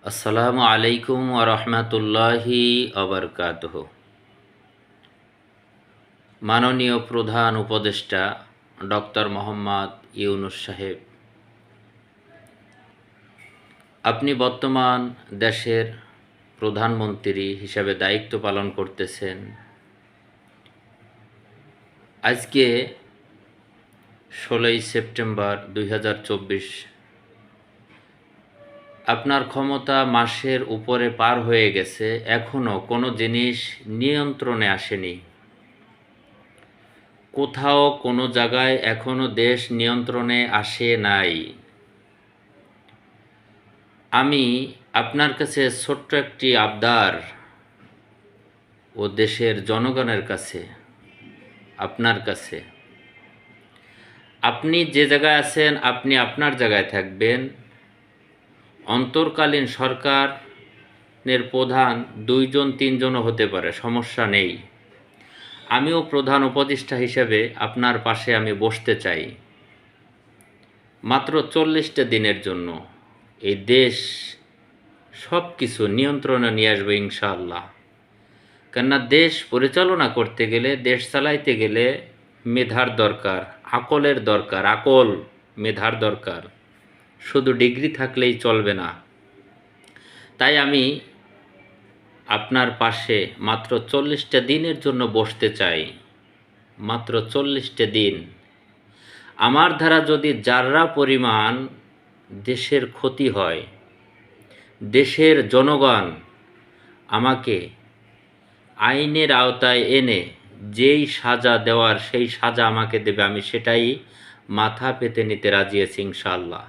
আসসালামু আলাইকুম ওয়া রাহমাতুল্লাহি ওয়া বারাকাতুহু। মাননীয় প্রধান উপদেষ্টা ডক্টর মোহাম্মদ ইউনূস সাহেব, আপনি বর্তমান দেশের প্রধানমন্ত্রী হিসাবে দায়িত্ব পালন করতেছেন। আজকে 16ই সেপ্টেম্বর 2024। আপনার ক্ষমতা মাসের উপরে পার হয়ে গেছে, এখনও কোনো জিনিস নিয়ন্ত্রণে আসেনি। কোথাও কোনো জায়গায় এখনও দেশ নিয়ন্ত্রণে আসে নাই। আমি আপনার কাছে ছোট্ট একটি আবদার ও দেশের জনগণের কাছে, আপনার কাছে, আপনি যে জায়গায় আছেন আপনি আপনার জায়গায় থাকবেন। অন্তর্কালীন সরকারের প্রধান 2 জন 3 জনও হতে পারে, সমস্যা নেই। আমিও প্রধান উপদেষ্টা হিসেবে আপনার পাশে আমি বসতে চাই মাত্র 40টা দিনের জন্য। এই দেশ সব কিছু নিয়ন্ত্রণে নিয়ে আসবে ইনশাআল্লাহ। কেননা দেশ পরিচালনা করতে গেলে, দেশ চালাইতে গেলে মেধার দরকার, আকলের দরকার, আকল মেধার দরকার। শুধু ডিগ্রি থাকলেই চলবে না। তাই আমি আপনার পাশে মাত্র 40টা দিনের জন্য বসতে চাই, মাত্র 40টা দিন। আমার দ্বারা যদি যারা পরিমাণ দেশের ক্ষতি হয়, দেশের জনগণ আমাকে আইনের আওতায় এনে যেই সাজা দেওয়ার সেই সাজা আমাকে দেবে, আমি সেটাই মাথা পেতে নিতে রাজি আছি ইনশাআল্লাহ।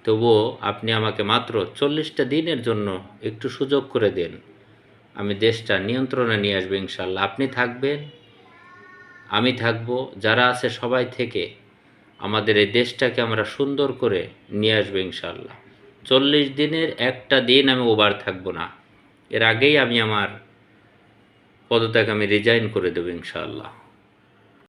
তবুও আপনি আমাকে মাত্র 40টা দিনের জন্য একটু সুযোগ করে দেন, আমি দেশটা নিয়ন্ত্রণে নিয়ে আসবো ইনশাআল্লাহ। আপনি থাকবেন, আমি থাকব, যারা আছে সবাই থেকে আমাদের এই দেশটাকে আমরা সুন্দর করে নিয়ে আসবো ইনশাআল্লাহ। 40 দিনের একটা দিন আমি ওভার থাকবো না। এর আগেই আমি আমার পদত্যাগ রিজাইন করে দেবো ইনশাআল্লাহ।